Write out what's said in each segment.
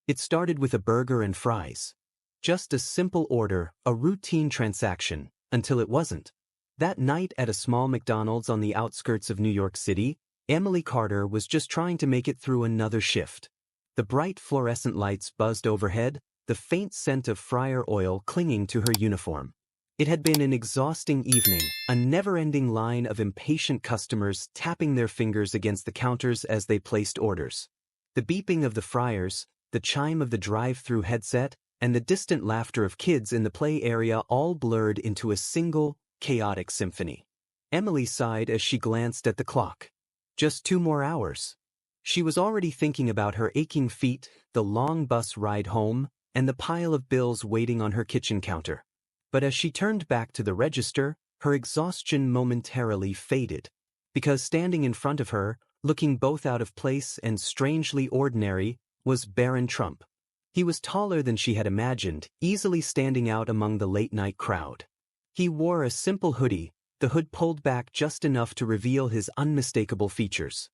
It started with a burger and fries. Just a simple order, a routine transaction, until it wasn't. That night at a small McDonald's on the outskirts of New York City, Emily Carter was just trying to make it through another shift. The bright fluorescent lights buzzed overhead, the faint scent of fryer oil clinging to her uniform. It had been an exhausting evening, a never-ending line of impatient customers tapping their fingers against the counters as they placed orders. The beeping of the fryers, the chime of the drive-through headset, and the distant laughter of kids in the play area all blurred into a single, chaotic symphony. Emily sighed as she glanced at the clock. Just 2 more hours. She was already thinking about her aching feet, the long bus ride home, and the pile of bills waiting on her kitchen counter. But as she turned back to the register, her exhaustion momentarily faded. Because standing in front of her, looking both out of place and strangely ordinary, was Barron Trump. He was taller than she had imagined, easily standing out among the late-night crowd. He wore a simple hoodie, the hood pulled back just enough to reveal his unmistakable features.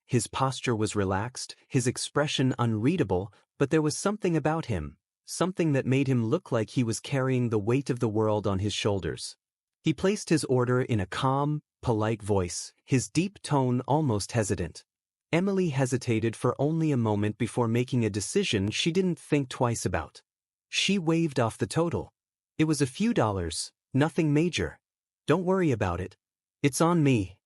His posture was relaxed, his expression unreadable, but there was something about him, something that made him look like he was carrying the weight of the world on his shoulders. He placed his order in a calm, polite voice, his deep tone almost hesitant. Emily hesitated for only a moment before making a decision she didn't think twice about. She waved off the total. It was a few dollars, nothing major. Don't worry about it. It's on me.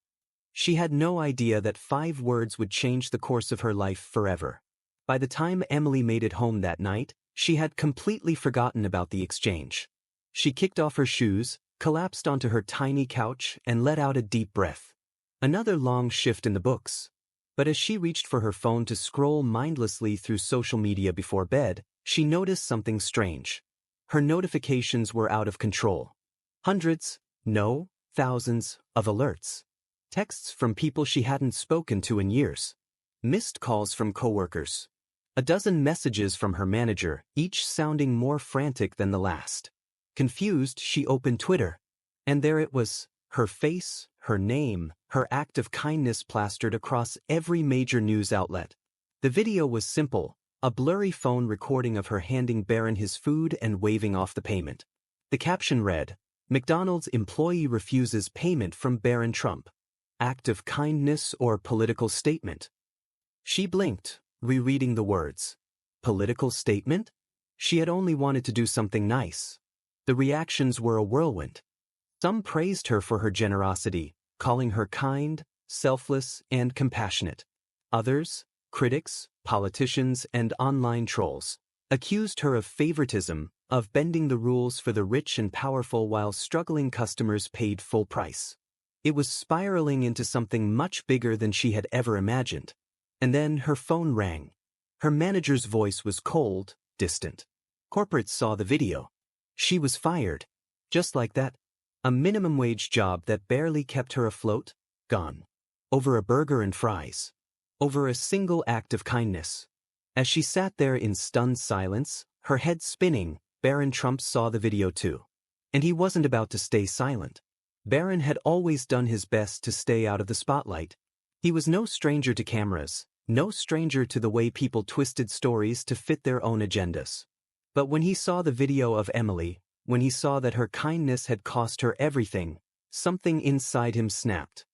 She had no idea that 5 words would change the course of her life forever. By the time Emily made it home that night, she had completely forgotten about the exchange. She kicked off her shoes, collapsed onto her tiny couch, and let out a deep breath. Another long shift in the books. But as she reached for her phone to scroll mindlessly through social media before bed, she noticed something strange. Her notifications were out of control. Hundreds, no, thousands, of alerts. Texts from people she hadn't spoken to in years. Missed calls from coworkers. A dozen messages from her manager, each sounding more frantic than the last. Confused, she opened Twitter. And there it was, her face, her name, her act of kindness plastered across every major news outlet. The video was simple, a blurry phone recording of her handing Barron his food and waving off the payment. The caption read, "McDonald's employee refuses payment from Barron Trump. Act of kindness or political statement?" She blinked, rereading the words. Political statement? She had only wanted to do something nice. The reactions were a whirlwind. Some praised her for her generosity, calling her kind, selfless, and compassionate. Others, critics, politicians, and online trolls, accused her of favoritism, of bending the rules for the rich and powerful while struggling customers paid full price. It was spiraling into something much bigger than she had ever imagined. And then her phone rang. Her manager's voice was cold, distant. Corporates saw the video. She was fired. Just like that. A minimum wage job that barely kept her afloat, gone. Over a burger and fries. Over a single act of kindness. As she sat there in stunned silence, her head spinning, Barron Trump saw the video too. And he wasn't about to stay silent. Barron had always done his best to stay out of the spotlight. He was no stranger to cameras, no stranger to the way people twisted stories to fit their own agendas. But when he saw the video of Emily, when he saw that her kindness had cost her everything, something inside him snapped.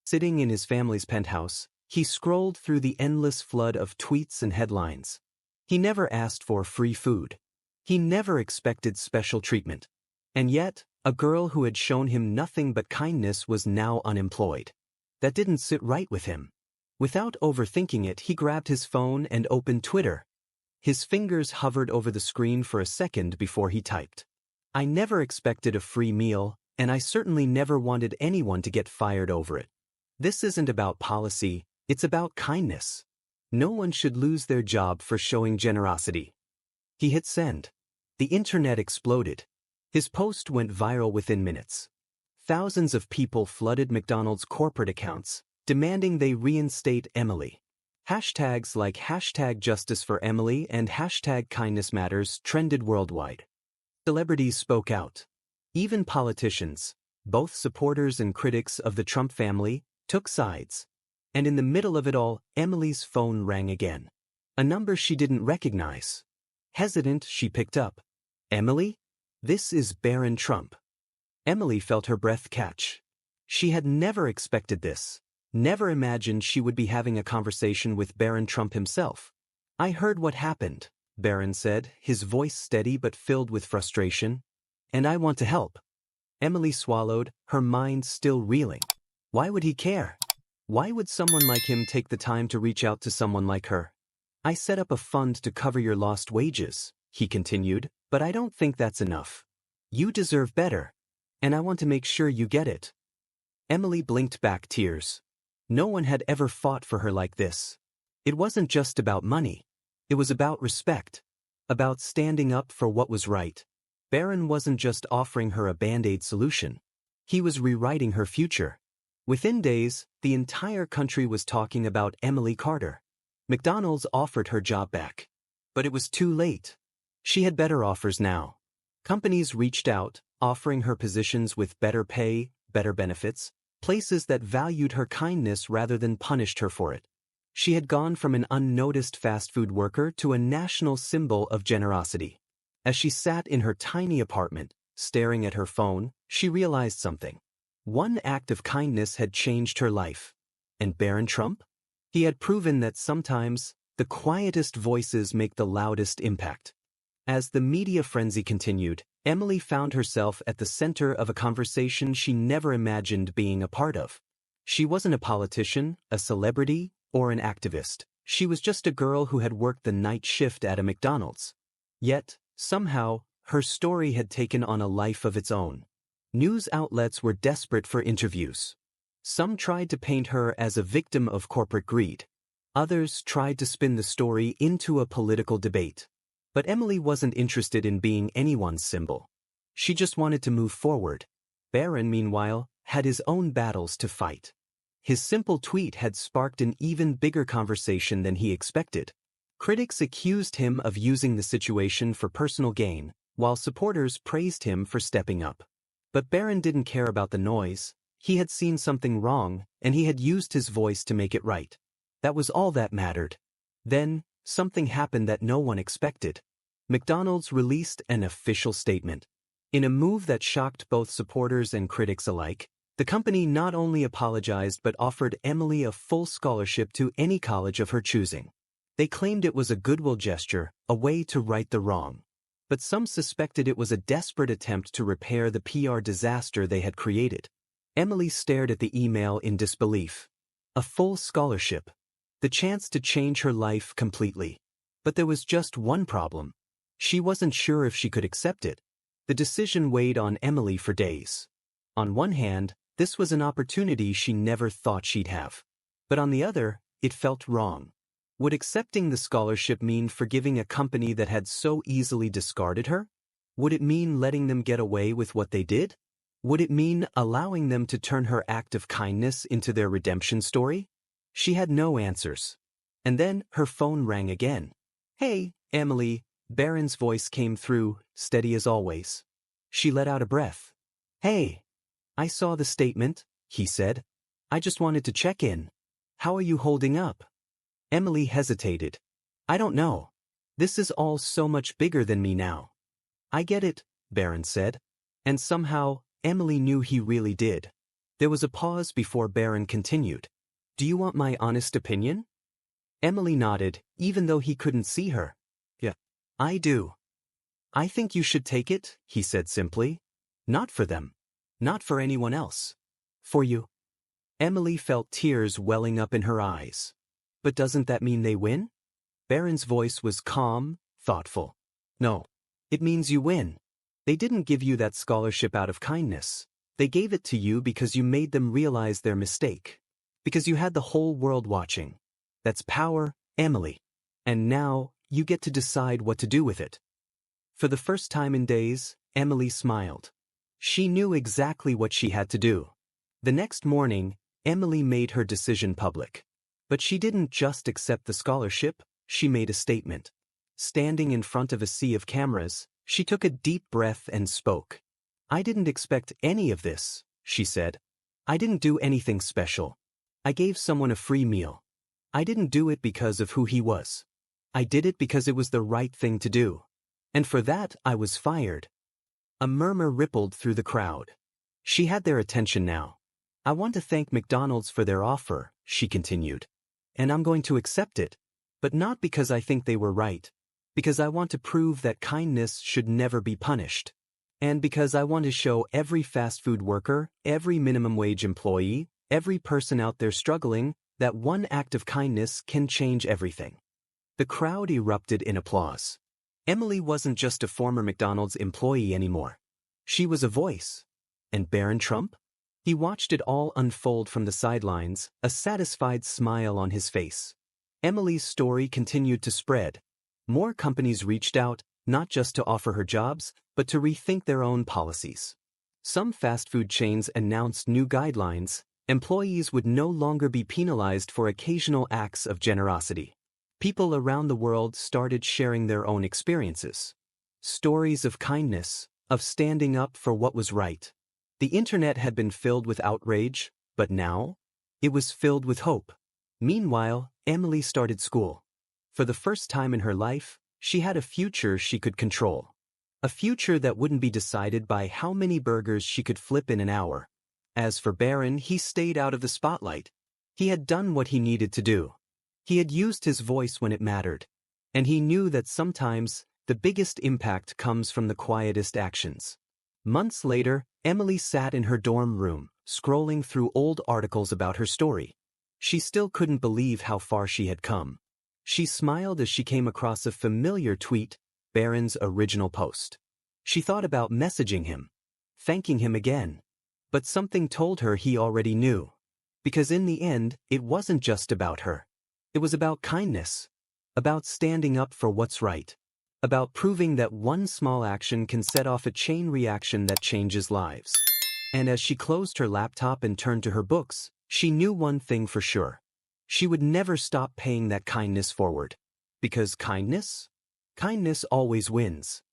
Sitting in his family's penthouse, he scrolled through the endless flood of tweets and headlines. He never asked for free food. He never expected special treatment. And yet, a girl who had shown him nothing but kindness was now unemployed. That didn't sit right with him. Without overthinking it, he grabbed his phone and opened Twitter. His fingers hovered over the screen for a second before he typed. "I never expected a free meal, and I certainly never wanted anyone to get fired over it. This isn't about policy, it's about kindness. No one should lose their job for showing generosity." He hit send. The internet exploded. His post went viral within minutes. Thousands of people flooded McDonald's corporate accounts, demanding they reinstate Emily. Hashtags like #JusticeForEmily and #KindnessMatters trended worldwide. Celebrities spoke out. Even politicians, both supporters and critics of the Trump family, took sides. And in the middle of it all, Emily's phone rang again. A number she didn't recognize. Hesitant, she picked up. Emily? This is Barron Trump. Emily felt her breath catch. She had never expected this. Never imagined she would be having a conversation with Barron Trump himself. I heard what happened, Barron said, his voice steady but filled with frustration. And I want to help. Emily swallowed, her mind still reeling. Why would he care? Why would someone like him take the time to reach out to someone like her? I set up a fund to cover your lost wages, he continued, but I don't think that's enough. You deserve better. And I want to make sure you get it. Emily blinked back tears. No one had ever fought for her like this. It wasn't just about money. It was about respect. About standing up for what was right. Barron wasn't just offering her a band-aid solution. He was rewriting her future. Within days, the entire country was talking about Emily Carter. McDonald's offered her job back. But it was too late. She had better offers now. Companies reached out, offering her positions with better pay, better benefits, places that valued her kindness rather than punished her for it. She had gone from an unnoticed fast food worker to a national symbol of generosity. As she sat in her tiny apartment, staring at her phone, she realized something. One act of kindness had changed her life. And Barron Trump? He had proven that sometimes, the quietest voices make the loudest impact. As the media frenzy continued, Emily found herself at the center of a conversation she never imagined being a part of. She wasn't a politician, a celebrity, or an activist. She was just a girl who had worked the night shift at a McDonald's. Yet, somehow, her story had taken on a life of its own. News outlets were desperate for interviews. Some tried to paint her as a victim of corporate greed. Others tried to spin the story into a political debate. But Emily wasn't interested in being anyone's symbol. She just wanted to move forward. Barron, meanwhile, had his own battles to fight. His simple tweet had sparked an even bigger conversation than he expected. Critics accused him of using the situation for personal gain, while supporters praised him for stepping up. But Barron didn't care about the noise. He had seen something wrong, and he had used his voice to make it right. That was all that mattered. Then, something happened that no one expected. McDonald's released an official statement. In a move that shocked both supporters and critics alike, the company not only apologized but offered Emily a full scholarship to any college of her choosing. They claimed it was a goodwill gesture, a way to right the wrong. But some suspected it was a desperate attempt to repair the PR disaster they had created. Emily stared at the email in disbelief. A full scholarship. The chance to change her life completely. But there was just one problem. She wasn't sure if she could accept it. The decision weighed on Emily for days. On one hand, this was an opportunity she never thought she'd have. But on the other, it felt wrong. Would accepting the scholarship mean forgiving a company that had so easily discarded her? Would it mean letting them get away with what they did? Would it mean allowing them to turn her act of kindness into their redemption story? She had no answers. And then her phone rang again. Hey, Emily, Barron's voice came through, steady as always. She let out a breath. Hey, I saw the statement, he said. I just wanted to check in. How are you holding up? Emily hesitated. I don't know. This is all so much bigger than me now. I get it, Barron said. And somehow, Emily knew he really did. There was a pause before Barron continued. Do you want my honest opinion? Emily nodded, even though he couldn't see her. Yeah, I do. I think you should take it, he said simply. Not for them. Not for anyone else. For you. Emily felt tears welling up in her eyes. But doesn't that mean they win? Barron's voice was calm, thoughtful. No, it means you win. They didn't give you that scholarship out of kindness. They gave it to you because you made them realize their mistake. Because you had the whole world watching. That's power, Emily. And now, you get to decide what to do with it. For the first time in days, Emily smiled. She knew exactly what she had to do. The next morning, Emily made her decision public. But she didn't just accept the scholarship, she made a statement. Standing in front of a sea of cameras, she took a deep breath and spoke. I didn't expect any of this, she said. I didn't do anything special. I gave someone a free meal. I didn't do it because of who he was. I did it because it was the right thing to do. And for that, I was fired. A murmur rippled through the crowd. She had their attention now. I want to thank McDonald's for their offer, she continued. And I'm going to accept it. But not because I think they were right. Because I want to prove that kindness should never be punished. And because I want to show every fast food worker, every minimum wage employee, every person out there struggling, that one act of kindness can change everything. The crowd erupted in applause. Emily wasn't just a former McDonald's employee anymore. She was a voice. And Barron Trump? He watched it all unfold from the sidelines, a satisfied smile on his face. Emily's story continued to spread. More companies reached out, not just to offer her jobs, but to rethink their own policies. Some fast food chains announced new guidelines. Employees would no longer be penalized for occasional acts of generosity. People around the world started sharing their own experiences. Stories of kindness, of standing up for what was right. The internet had been filled with outrage, but now, it was filled with hope. Meanwhile, Emily started school. For the first time in her life, she had a future she could control. A future that wouldn't be decided by how many burgers she could flip in an hour. As for Barron, he stayed out of the spotlight. He had done what he needed to do. He had used his voice when it mattered. And he knew that sometimes, the biggest impact comes from the quietest actions. Months later, Emily sat in her dorm room, scrolling through old articles about her story. She still couldn't believe how far she had come. She smiled as she came across a familiar tweet, Barron's original post. She thought about messaging him, thanking him again. But something told her he already knew. Because in the end, it wasn't just about her. It was about kindness. About standing up for what's right. About proving that one small action can set off a chain reaction that changes lives. And as she closed her laptop and turned to her books, she knew one thing for sure. She would never stop paying that kindness forward. Because kindness always wins.